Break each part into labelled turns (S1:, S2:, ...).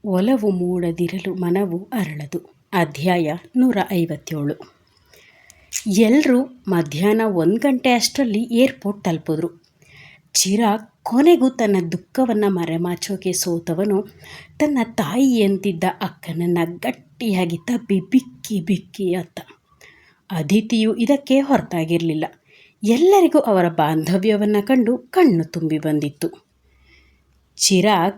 S1: ಒಲವು ಮೂಡದಿರಲು ಮನವು ಅರಳದು. ಅಧ್ಯಾಯ 157. ಎಲ್ಲರೂ ಮಧ್ಯಾಹ್ನ 1 ಗಂಟೆ ಅಷ್ಟರಲ್ಲಿ ಏರ್ಪೋರ್ಟ್ ತಲುಪಿದ್ರು. ಚಿರಾಗ್ ಕೊನೆಗೂ ತನ್ನ ದುಃಖವನ್ನು ಮರೆಮಾಚೋಕೆ ಸೋತವನು ತನ್ನ ತಾಯಿಯಂತಿದ್ದ ಅಕ್ಕನನ್ನು ಗಟ್ಟಿಯಾಗಿ ತಬ್ಬಿ ಬಿಕ್ಕಿ ಬಿಕ್ಕಿ ಅತ್ತ. ಅದಿತಿಯು ಇದಕ್ಕೆ ಹೊರತಾಗಿರಲಿಲ್ಲ. ಎಲ್ಲರಿಗೂ ಅವರ ಬಾಂಧವ್ಯವನ್ನು ಕಂಡು ಕಣ್ಣು ತುಂಬಿ ಬಂದಿತ್ತು. ಚಿರಾಗ್,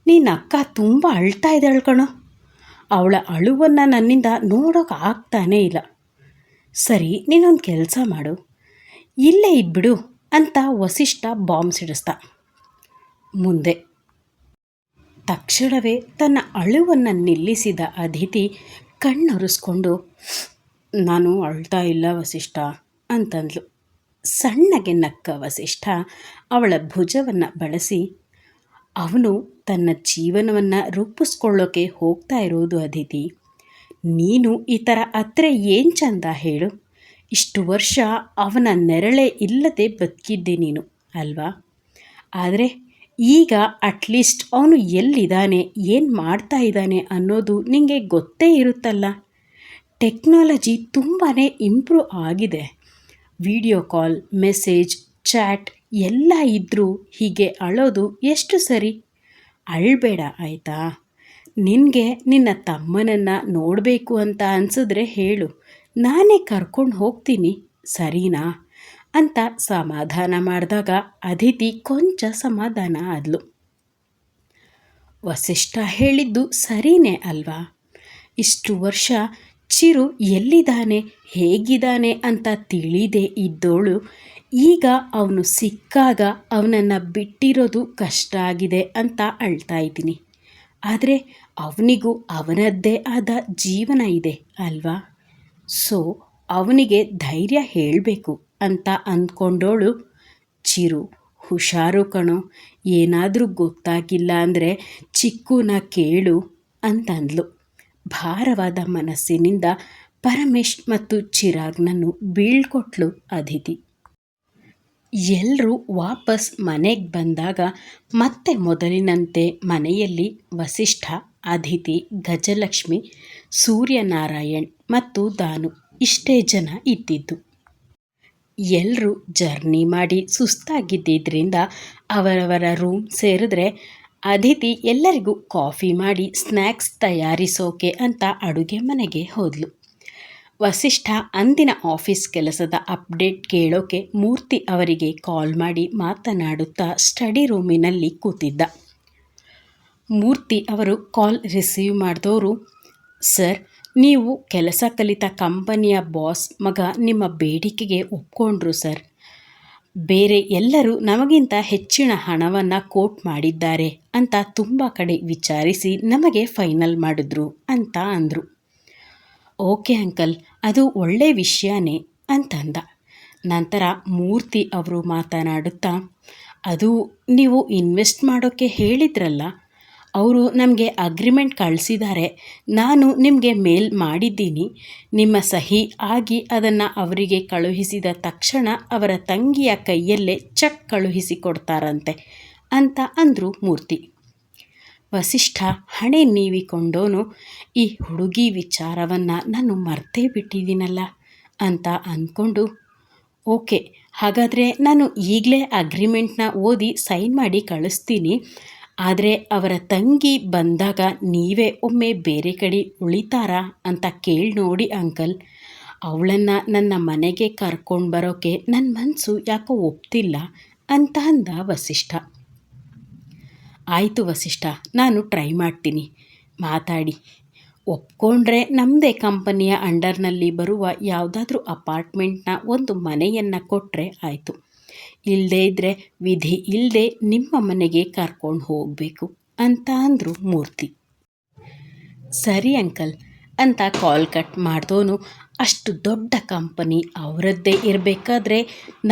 S1: ನಿನ್ನ ಅಕ್ಕ ತುಂಬ ಅಳ್ತಾ ಇದ್ದಾಳೆ ಕಣೋ. ಅವಳ ಅಳುವನ್ನು ನನ್ನಿಂದ ನೋಡೋಕೆ ಆಗ್ತಾನೇ ಇಲ್ಲ. ಸರಿ, ನೀನೊಂದು ಕೆಲಸ ಮಾಡು, ಇಲ್ಲೇ ಇದ್ಬಿಡು ಅಂತ ವಸಿಷ್ಠ ಬಾಂಬ್ ಸಿಡಿಸ್ದ. ಮುಂದೆ ತಕ್ಷಣವೇ ತನ್ನ ಅಳುವನ್ನು ನಿಲ್ಲಿಸಿದ ಅದಿತಿ ಕಣ್ಣೊರೆಸ್ಕೊಂಡು, ನಾನು ಅಳ್ತಾ ಇಲ್ಲ ವಸಿಷ್ಠ ಅಂತಂದ್ಲು. ಸಣ್ಣಗೆ ನಕ್ಕ ವಸಿಷ್ಠ ಅವಳ ಭುಜವನ್ನು ಬಳಸಿ, ಅವನು ತನ್ನ ಜೀವನವನ್ನು ರೂಪಿಸ್ಕೊಳ್ಳೋಕೆ ಹೋಗ್ತಾ ಇರೋದು ಅದಿತಿ. ನೀನು ಈ ಥರ ಹತ್ರ ಏನು ಚಂದ ಹೇಳು. ಇಷ್ಟು ವರ್ಷ ಅವನ ನೆರಳೇ ಇಲ್ಲದೆ ಬದುಕಿದ್ದೆ ನೀನು ಅಲ್ವಾ? ಆದರೆ ಈಗ ಅಟ್ಲೀಸ್ಟ್ ಅವನು ಎಲ್ಲಿದ್ದಾನೆ, ಏನು ಮಾಡ್ತಾ ಇದ್ದಾನೆ ಅನ್ನೋದು ನಿಮಗೆ ಗೊತ್ತೇ ಇರುತ್ತಲ್ಲ. ಟೆಕ್ನಾಲಜಿ ತುಂಬಾ ಇಂಪ್ರೂವ್ ಆಗಿದೆ. ವಿಡಿಯೋ ಕಾಲ್, ಮೆಸೇಜ್, ಚಾಟ್ ಎಲ್ಲ ಇದ್ದರೂ ಹೀಗೆ ಅಳೋದು ಎಷ್ಟು ಸರಿ? ಅಳಬೇಡ ಆಯಿತಾ? ನಿನಗೆ ನಿನ್ನ ತಮ್ಮನನ್ನು ನೋಡಬೇಕು ಅಂತ ಅನಿಸಿದ್ರೆ ಹೇಳು, ನಾನೇ ಕರ್ಕೊಂಡು ಹೋಗ್ತೀನಿ, ಸರಿನಾ ಅಂತ ಸಮಾಧಾನ ಮಾಡಿದಾಗ ಅದಿತಿ ಕೊಂಚ ಸಮಾಧಾನ ಆದಳು. ವಸಿಷ್ಠ ಹೇಳಿದ್ದು ಸರಿಯೇ ಅಲ್ವಾ? ಇಷ್ಟು ವರ್ಷ ಚಿರು ಎಲ್ಲಿದ್ದಾನೆ, ಹೇಗಿದ್ದಾನೆ ಅಂತ ತಿಳಿದೇ ಇದ್ದೋಳು ಈಗ ಅವನು ಸಿಕ್ಕಾಗ ಅವನನ್ನು ಬಿಟ್ಟಿರೋದು ಕಷ್ಟ ಆಗಿದೆ ಅಂತ ಅಳ್ತಾ ಇದ್ದೀನಿ. ಆದರೆ ಅವನಿಗೂ ಅವನದ್ದೇ ಆದ ಜೀವನ ಇದೆ ಅಲ್ವಾ? ಸೊ ಅವನಿಗೆ ಧೈರ್ಯ ಹೇಳಬೇಕು ಅಂತ ಅಂದ್ಕೊಂಡೋಳು, ಚಿರು ಹುಷಾರು ಕಣೋ, ಏನಾದರೂ ಗೊತ್ತಾಗಿಲ್ಲ ಅಂದರೆ ಚಿಕ್ಕುನ ಕೇಳು ಅಂತಂದ್ಲು. ಭಾರವಾದ ಮನಸ್ಸಿನಿಂದ ಪರಮೇಶ್ ಮತ್ತು ಚಿರಾಗ್ನನ್ನು ಬೀಳ್ಕೊಟ್ಲು ಅದಿತಿ. ಎಲ್ಲರೂ ವಾಪಸ್ ಮನೆಗೆ ಬಂದಾಗ ಮತ್ತೆ ಮೊದಲಿನಂತೆ ಮನೆಯಲ್ಲಿ ವಸಿಷ್ಠ, ಅದಿತಿ, ಗಜಲಕ್ಷ್ಮಿ, ಸೂರ್ಯನಾರಾಯಣ್ ಮತ್ತು ದಾನು ಇಷ್ಟೇ ಜನ ಇದ್ದಿದ್ದು. ಎಲ್ಲರೂ ಜರ್ನಿ ಮಾಡಿ ಸುಸ್ತಾಗಿದ್ದರಿಂದ ಅವರವರ ರೂಮ್ ಸೇರಿದ್ರೆ ಅದಿತಿ ಎಲ್ಲರಿಗೂ ಕಾಫಿ ಮಾಡಿ ಸ್ನ್ಯಾಕ್ಸ್ ತಯಾರಿಸೋಕೆ ಅಂತ ಅಡುಗೆ ಮನೆಗೆ ಹೋದಳು. ವಸಿಷ್ಠ ಅಂದಿನ ಆಫೀಸ್ ಕೆಲಸದ ಅಪ್ಡೇಟ್ ಕೇಳೋಕೆ ಮೂರ್ತಿ ಅವರಿಗೆ ಕಾಲ್ ಮಾಡಿ ಮಾತನಾಡುತ್ತಾ ಸ್ಟಡಿ ರೂಮಿನಲ್ಲಿ ಕೂತಿದ್ದ. ಮೂರ್ತಿ ಅವರು ಕಾಲ್ ರಿಸೀವ್ ಮಾಡಿದವರು, ಸರ್, ನೀವು ಕೆಲಸ ಕಲಿತ ಕಂಪನಿಯ ಬಾಸ್ ಮಗ ನಿಮ್ಮ ಬೇಡಿಕೆಗೆ ಒಪ್ಕೊಂಡ್ರು ಸರ್. ಬೇರೆ ಎಲ್ಲರೂ ನಮಗಿಂತ ಹೆಚ್ಚಿನ ಹಣವನ್ನು ಕೋಟ್ ಮಾಡಿದ್ದಾರೆ ಅಂತ ತುಂಬ ಕಡೆ ವಿಚಾರಿಸಿ ನಮಗೆ ಫೈನಲ್ ಮಾಡಿದ್ರು ಅಂತ ಅಂದರು. ಓಕೆ ಅಂಕಲ್, ಅದು ಒಳ್ಳೆಯ ವಿಷಯನೇ ಅಂತಂದ. ನಂತರ ಮೂರ್ತಿ ಅವರು ಮಾತನಾಡುತ್ತಾ, ಅದು ನೀವು ಇನ್ವೆಸ್ಟ್ ಮಾಡೋಕ್ಕೆ ಹೇಳಿದ್ರಲ್ಲ, ಅವರು ನಮಗೆ ಅಗ್ರಿಮೆಂಟ್ ಕಳಿಸಿದ್ದಾರೆ. ನಾನು ನಿಮಗೆ ಮೇಲ್ ಮಾಡಿದ್ದೀನಿ. ನಿಮ್ಮ ಸಹಿ ಆಗಿ ಅದನ್ನು ಅವರಿಗೆ ಕಳುಹಿಸಿದ ತಕ್ಷಣ ಅವರ ತಂಗಿಯ ಕೈಯಲ್ಲೇ ಚೆಕ್ ಕಳುಹಿಸಿ ಕೊಡ್ತಾರಂತೆ ಅಂತ ಅಂದರು ಮೂರ್ತಿ. ವಸಿಷ್ಠ ಹಣೆ ನೀವಿಕೊಂಡೋನು, ಈ ಹುಡುಗಿ ವಿಚಾರವನ್ನು ನಾನು ಮರ್ತೇ ಬಿಟ್ಟಿದ್ದೀನಲ್ಲ ಅಂತ ಅಂದ್ಕೊಂಡು, ಓಕೆ, ಹಾಗಾದರೆ ನಾನು ಈಗಲೇ ಅಗ್ರಿಮೆಂಟ್ನ ಓದಿ ಸೈನ್ ಮಾಡಿ ಕಳಿಸ್ತೀನಿ. ಆದರೆ ಅವರ ತಂಗಿ ಬಂದಾಗ ನೀವೇ ಒಮ್ಮೆ ಬೇರೆ ಕಡೆ ಉಳಿತಾರಾ ಅಂತ ಕೇಳಿ ನೋಡಿ ಅಂಕಲ್. ಅವಳನ್ನು ನನ್ನ ಮನೆಗೆ ಕರ್ಕೊಂಡು ಬರೋಕ್ಕೆ ನನ್ನ ಮನಸ್ಸು ಯಾಕೋ ಒಪ್ತಿಲ್ಲ ಅಂತ ಅಂದ ವಸಿಷ್ಠ. ಆಯಿತು ವಸಿಷ್ಠ, ನಾನು ಟ್ರೈ ಮಾಡ್ತೀನಿ, ಮಾತಾಡಿ. ಒಪ್ಕೊಂಡ್ರೆ ನಮ್ಮದೇ ಕಂಪನಿಯ ಅಂಡರ್ನಲ್ಲಿ ಬರುವ ಯಾವುದಾದ್ರೂ ಅಪಾರ್ಟ್ಮೆಂಟ್ನ ಒಂದು ಮನೆಯನ್ನು ಕೊಟ್ಟರೆ ಆಯಿತು. ಇಲ್ಲದೇ ಇದ್ದರೆ ವಿಧಿ ಇಲ್ಲದೆ ನಿಮ್ಮ ಮನೆಗೆ ಕರ್ಕೊಂಡು ಹೋಗಬೇಕು ಅಂತ ಅಂದರು ಮೂರ್ತಿ. ಸರಿ ಅಂಕಲ್ ಅಂತ ಕಾಲ್ ಕಟ್ ಮಾಡಿದವನು, ಅಷ್ಟು ದೊಡ್ಡ ಕಂಪನಿ ಅವರದ್ದೇ ಇರಬೇಕಾದ್ರೆ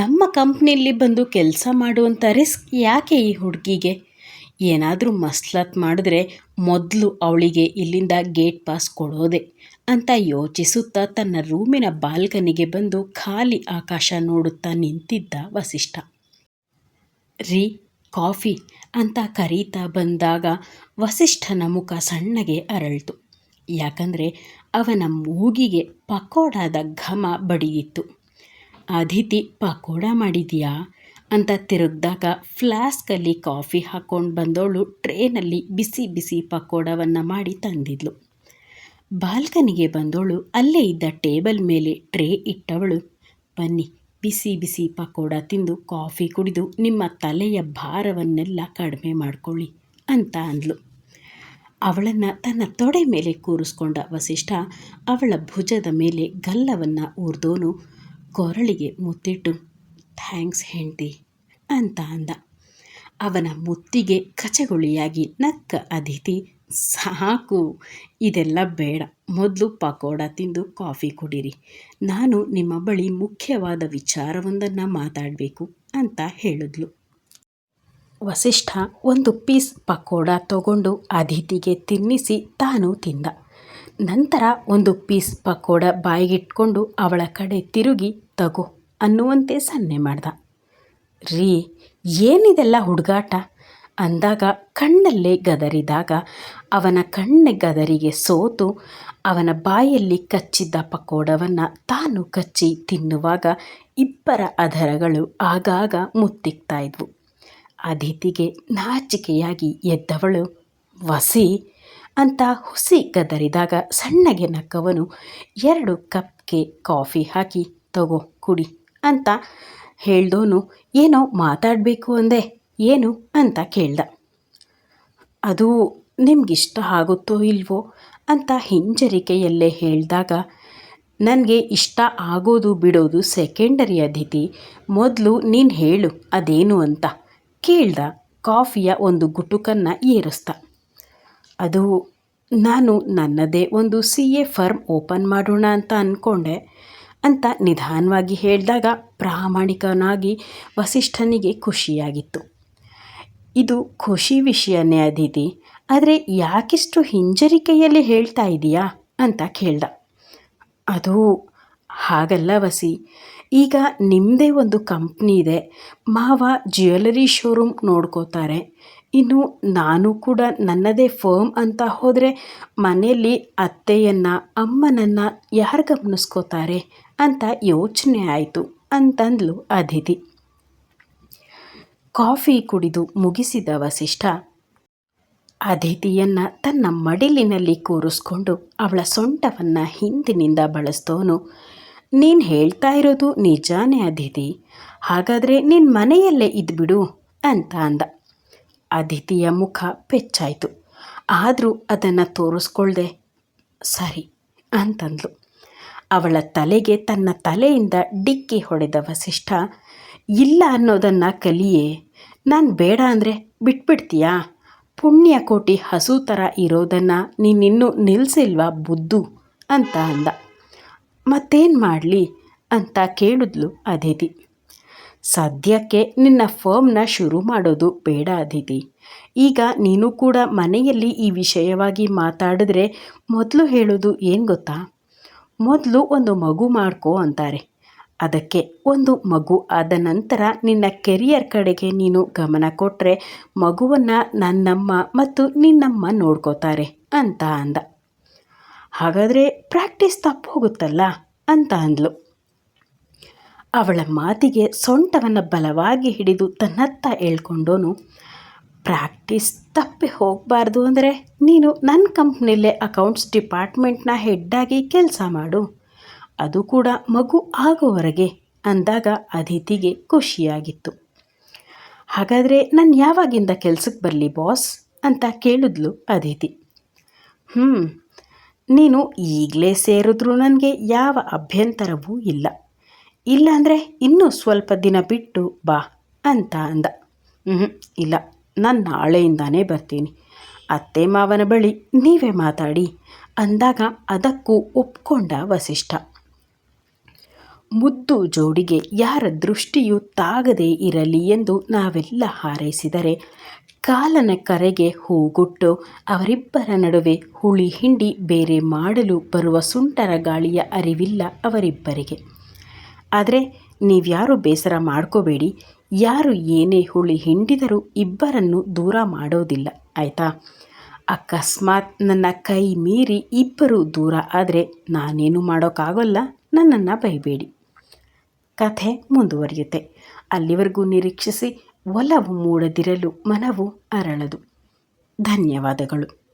S1: ನಮ್ಮ ಕಂಪ್ನಿಯಲ್ಲಿ ಬಂದು ಕೆಲಸ ಮಾಡುವಂಥ ರಿಸ್ಕ್ ಯಾಕೆ ಈ ಹುಡುಗಿಗೆ? ಏನಾದರೂ ಮಸ್ಲತ್ ಮಾಡಿದ್ರೆ ಮೊದಲು ಅವಳಿಗೆ ಇಲ್ಲಿಂದ ಗೇಟ್ ಪಾಸ್ ಕೊಡೋದೆ ಅಂತ ಯೋಚಿಸುತ್ತಾ ತನ್ನ ರೂಮಿನ ಬಾಲ್ಕನಿಗೆ ಬಂದು ಖಾಲಿ ಆಕಾಶ ನೋಡುತ್ತಾ ನಿಂತಿದ್ದ ವಸಿಷ್ಠ. ರೀ, ಕಾಫಿ ಅಂತ ಕರೀತಾ ಬಂದಾಗ ವಸಿಷ್ಠನ ಮುಖ ಸಣ್ಣಗೆ ಅರಳಿತು. ಯಾಕಂದರೆ ಅವನ ಮೂಗಿಗೆ ಪಕೋಡಾದ ಘಮ ಬಡಿಯಿತ್ತು. ಅದಿತಿ ಪಕೋಡ ಮಾಡಿದೀಯಾ ಅಂತ ತಿರುಗಿದಾಗ ಫ್ಲಾಸ್ಕಲ್ಲಿ ಕಾಫಿ ಹಾಕ್ಕೊಂಡು ಬಂದವಳು ಟ್ರೇನಲ್ಲಿ ಬಿಸಿ ಬಿಸಿ ಪಕೋಡವನ್ನು ಮಾಡಿ ತಂದಿದ್ಲು. ಬಾಲ್ಕನಿಗೆ ಬಂದವಳು ಅಲ್ಲೇ ಇದ್ದ ಟೇಬಲ್ ಮೇಲೆ ಟ್ರೇ ಇಟ್ಟವಳು, ಬನ್ನಿ ಬಿಸಿ ಬಿಸಿ ಪಕೋಡ ತಿಂದು ಕಾಫಿ ಕುಡಿದು ನಿಮ್ಮ ತಲೆಯ ಭಾರವನ್ನೆಲ್ಲ ಕಡಿಮೆ ಮಾಡಿಕೊಳ್ಳಿ ಅಂತ ಅಂದ್ಲು. ಅವಳನ್ನು ತನ್ನ ತೊಡೆ ಮೇಲೆ ಕೂರಿಸ್ಕೊಂಡ ವಸಿಷ್ಠ ಅವಳ ಭುಜದ ಮೇಲೆ ಗಲ್ಲವನ್ನು ಊರ್ದೋನು ಕೊರಳಿಗೆ ಮುತ್ತಿಟ್ಟು, ಥ್ಯಾಂಕ್ಸ್ ಹೆಂಡ್ತಿ ಅಂತ ಅಂದ. ಅವನ ಮುತ್ತಿಗೆ ಕಚಗುಳಿಯಾಗಿ ನಕ್ಕ ಅದಿತಿ, ಸಾಕು ಇದೆಲ್ಲ ಬೇಡ, ಮೊದಲು ಪಕೋಡ ತಿಂದು ಕಾಫಿ ಕುಡೀರಿ, ನಾನು ನಿಮ್ಮ ಬಳಿ ಮುಖ್ಯವಾದ ವಿಚಾರವೊಂದನ್ನು ಮಾತಾಡಬೇಕು ಅಂತ ಹೇಳಿದ್ಲು. ವಸಿಷ್ಠ ಒಂದು ಪೀಸ್ ಪಕೋಡ ತಗೊಂಡು ಅದಿತಿಗೆ ತಿನ್ನಿಸಿ ತಾನು ತಿಂದ. ನಂತರ ಒಂದು ಪೀಸ್ ಪಕೋಡ ಬಾಯಿಗಿಟ್ಕೊಂಡು ಅವಳ ಕಡೆ ತಿರುಗಿ ತಗೋ ಅನ್ನುವಂತೆ ಸನ್ನೆ ಮಾಡ್ದ. ರೀ, ಏನಿದೆಲ್ಲ ಹುಡುಗಾಟ ಅಂದಾಗ ಕಣ್ಣಲ್ಲೇ ಗದರಿದಾಗ ಅವನ ಗದರಿಗೆ ಸೋತು ಅವನ ಬಾಯಲ್ಲಿ ಕಚ್ಚಿದ್ದ ಪಕೋಡವನ್ನು ತಾನು ಕಚ್ಚಿ ತಿನ್ನುವಾಗ ಇಬ್ಬರ ಅಧರಗಳು ಆಗಾಗ ಮುತ್ತಿಕ್ತಾ ಇದ್ವು. ಅದಿತಿಗೆ ನಾಚಿಕೆಯಾಗಿ ಎದ್ದವಳು, ವಸಿ ಅಂತ ಹುಸಿ ಗದರಿದಾಗ ಸಣ್ಣಗೆ ನಕ್ಕವನು 2 ಕಪ್ಗೆ ಕಾಫಿ ಹಾಕಿ ತಗೋ ಕುಡಿ ಅಂತ ಹೇಳ್ದೋನು, ಏನೋ ಮಾತಾಡಬೇಕು ಅಂದೆ, ಏನು ಅಂತ ಕೇಳ್ದ. ಅದು ನಿಮಗಿಷ್ಟ ಆಗುತ್ತೋ ಇಲ್ವೋ ಅಂತ ಹಿಂಜರಿಕೆಯಲ್ಲೇ ಹೇಳಿದಾಗ, ನನಗೆ ಇಷ್ಟ ಆಗೋದು ಬಿಡೋದು ಸೆಕೆಂಡರಿ ಅದಿತಿ, ಮೊದಲು ನೀನು ಹೇಳು ಅದೇನು ಅಂತ ಕೇಳ್ದ ಕಾಫಿಯ ಒಂದು ಗುಟುಕನ್ನು ಏರಿಸ್ತಾ. ಅದು ನಾನು ನನ್ನದೇ ಒಂದು CA ಫರ್ಮ್ ಓಪನ್ ಮಾಡೋಣ ಅಂತ ಅಂದ್ಕೊಂಡೆ ಅಂತ ನಿಧಾನವಾಗಿ ಹೇಳಿದಾಗ ಪ್ರಾಮಾಣಿಕನಾಗಿ ವಸಿಷ್ಠನಿಗೆ ಖುಷಿಯಾಗಿತ್ತು. ಇದು ಖುಷಿ ವಿಷಯನೇ ಅದಿತಿ, ಆದರೆ ಯಾಕಿಷ್ಟು ಹಿಂಜರಿಕೆಯಲ್ಲಿ ಹೇಳ್ತಾ ಇದೀಯಾ ಅಂತ ಕೇಳ್ದ. ಅದು ಹಾಗಲ್ಲ ವಸಿ, ಈಗ ನಿಮ್ಮದೇ ಒಂದು ಕಂಪ್ನಿ ಇದೆ, ಮಾವ ಜ್ಯುವೆಲರಿ ಶೋರೂಮ್ ನೋಡ್ಕೋತಾರೆ, ಇನ್ನು ನಾನು ಕೂಡ ನನ್ನದೇ ಫರ್ಮ್ ಅಂತ ಹೋದರೆ ಮನೆಯಲ್ಲಿ ಅತ್ತೆಯನ್ನು ಅಮ್ಮನನ್ನು ಯಾರು ಗಮನಿಸ್ಕೋತಾರೆ ಅಂತ ಯೋಚನೆ ಆಯಿತು ಅಂತಂದ್ಲು ಅದಿತಿ. ಕಾಫಿ ಕುಡಿದು ಮುಗಿಸಿದ ವಸಿಷ್ಠ ಅದಿತಿಯನ್ನು ತನ್ನ ಮಡಿಲಿನಲ್ಲಿ ಕೂರಿಸ್ಕೊಂಡು ಅವಳ ಸೊಂಟವನ್ನು ಹಿಂದಿನಿಂದ ಬಳಸ್ತವನು, ನೀನು ಹೇಳ್ತಾ ಇರೋದು ನಿಜಾನೇ ಅದಿತಿ, ಹಾಗಾದರೆ ನಿನ್ನ ಮನೆಯಲ್ಲೇ ಇದ್ಬಿಡು ಅಂತ ಅಂದ. ಅದಿತಿಯ ಮುಖ ಪೆಚ್ಚಾಯಿತು, ಆದರೂ ಅದನ್ನು ತೋರಿಸ್ಕೊಳ್ದೆ ಸರಿ ಅಂತಂದ್ಲು. ಅವಳ ತಲೆಗೆ ತನ್ನ ತಲೆಯಿಂದ ಡಿಕ್ಕಿ ಹೊಡೆದ ವಸಿಷ್ಠ, ಇಲ್ಲ ಅನ್ನೋದನ್ನು ಕಲಿಯೇ, ನಾನು ಬೇಡ ಅಂದರೆ ಬಿಟ್ಬಿಡ್ತೀಯಾ? ಪುಣ್ಯಕೋಟಿ ಹಸು ಥರ ಇರೋದನ್ನು ನೀನಿನ್ನೂ ನಿಲ್ಲಿಸಿಲ್ವಾ ಬುದ್ದು ಅಂತ ಅಂದ. ಮತ್ತೇನು ಮಾಡಲಿ ಅಂತ ಕೇಳಿದ್ಲು ಅದಿತಿ. ಸದ್ಯಕ್ಕೆ ನಿನ್ನ ಫರ್ಮ್ನ ಶುರು ಮಾಡೋದು ಬೇಡ ಅದಿತಿ, ಈಗ ನೀನು ಕೂಡ ಮನೆಯಲ್ಲಿ ಈ ವಿಷಯವಾಗಿ ಮಾತಾಡಿದ್ರೆ ಮೊದಲು ಹೇಳೋದು ಏನು ಗೊತ್ತಾ, ಮೊದಲು ಒಂದು ಮಗು ಮಾಡ್ಕೋ ಅಂತಾರೆ, ಅದಕ್ಕೆ ಒಂದು ಮಗು ಆದ ನಂತರ ನಿನ್ನ ಕೆರಿಯರ್ ಕಡೆಗೆ ನೀನು ಗಮನ ಕೊಟ್ಟರೆ ಮಗುವನ್ನು ನನ್ನಮ್ಮ ಮತ್ತು ನಿನ್ನಮ್ಮ ನೋಡ್ಕೋತಾರೆ ಅಂತ ಅಂದ. ಹಾಗಾದರೆ ಪ್ರಾಕ್ಟೀಸ್ ತಪ್ಪು ಹೋಗುತ್ತಲ್ಲ ಅಂತ ಅಂದ್ಲು. ಅವಳ ಮಾತಿಗೆ ಸೊಂಟವನ್ನು ಬಲವಾಗಿ ಹಿಡಿದು ತನ್ನತ್ತ ಹೇಳ್ಕೊಂಡೋನು, ಪ್ರಾಕ್ಟೀಸ್ ತಪ್ಪಿ ಹೋಗಬಾರ್ದು ಅಂದರೆ ನೀನು ನನ್ನ ಕಂಪ್ನಿಲೇ ಅಕೌಂಟ್ಸ್ ಡಿಪಾರ್ಟ್ಮೆಂಟ್ನ ಹೆಡ್ಡಾಗಿ ಕೆಲಸ ಮಾಡು, ಅದು ಕೂಡ ಮಗು ಆಗೋವರೆಗೆ ಅಂದಾಗ ಅದಿತಿಗೆ ಖುಷಿಯಾಗಿತ್ತು. ಹಾಗಾದರೆ ನಾನು ಯಾವಾಗಿಂದ ಕೆಲಸಕ್ಕೆ ಬರಲಿ ಬಾಸ್ ಅಂತ ಕೇಳಿದ್ಲು ಅದಿತಿ. ನೀನು ಈಗಲೇ ಸೇರಿದ್ರೂ ನನಗೆ ಯಾವ ಅಭ್ಯಂತರವೂ ಇಲ್ಲ, ಇಲ್ಲಾಂದರೆ ಇನ್ನೂ ಸ್ವಲ್ಪ ದಿನ ಬಿಟ್ಟು ಬಾ ಅಂತ ಅಂದ. ಇಲ್ಲ, ನಾನು ನಾಳೆಯಿಂದಾನೇ ಬರ್ತೀನಿ, ಅತ್ತೆ ಮಾವನ ಬಳಿ ನೀವೇ ಮಾತಾಡಿ ಅಂದಾಗ ಅದಕ್ಕೂ ಒಪ್ಕೊಂಡ ವಸಿಷ್ಠ. ಮುದ್ದು ಜೋಡಿಗೆ ಯಾರ ದೃಷ್ಟಿಯೂ ತಾಗದೇ ಇರಲಿ ಎಂದು ನಾವೆಲ್ಲ ಹಾರೈಸಿದರೆ ಕಾಲನ ಕರೆಗೆ ಹೂಗುಟ್ಟು ಅವರಿಬ್ಬರ ನಡುವೆ ಹುಳಿ ಹಿಂಡಿ ಬೇರೆ ಮಾಡಲು ಬರುವ ಸುಂಟರ ಗಾಳಿಯ ಅರಿವಿಲ್ಲ ಅವರಿಬ್ಬರಿಗೆ. ಆದರೆ ನೀವ್ಯಾರೂ ಬೇಸರ ಮಾಡ್ಕೋಬೇಡಿ, ಯಾರು ಏನೇ ಹುಳಿ ಹಿಂಡಿದರೂ ಇಬ್ಬರನ್ನು ದೂರ ಮಾಡೋದಿಲ್ಲ, ಆಯಿತಾ? ಅಕಸ್ಮಾತ್ ನನ್ನ ಕೈ ಮೀರಿ ಇಬ್ಬರು ದೂರ ಆದರೆ ನಾನೇನು ಮಾಡೋಕ್ಕಾಗಲ್ಲ, ನನ್ನನ್ನು ಬೈಬೇಡಿ. ಕಥೆ ಮುಂದುವರಿಯುತ್ತೆ. ಅಲ್ಲಿವರೆಗೂ ನಿರೀಕ್ಷಿಸಿ. ಒಲವು ಮೂಡದಿರಲು ಮನವು ಅರಳದು. ಧನ್ಯವಾದಗಳು.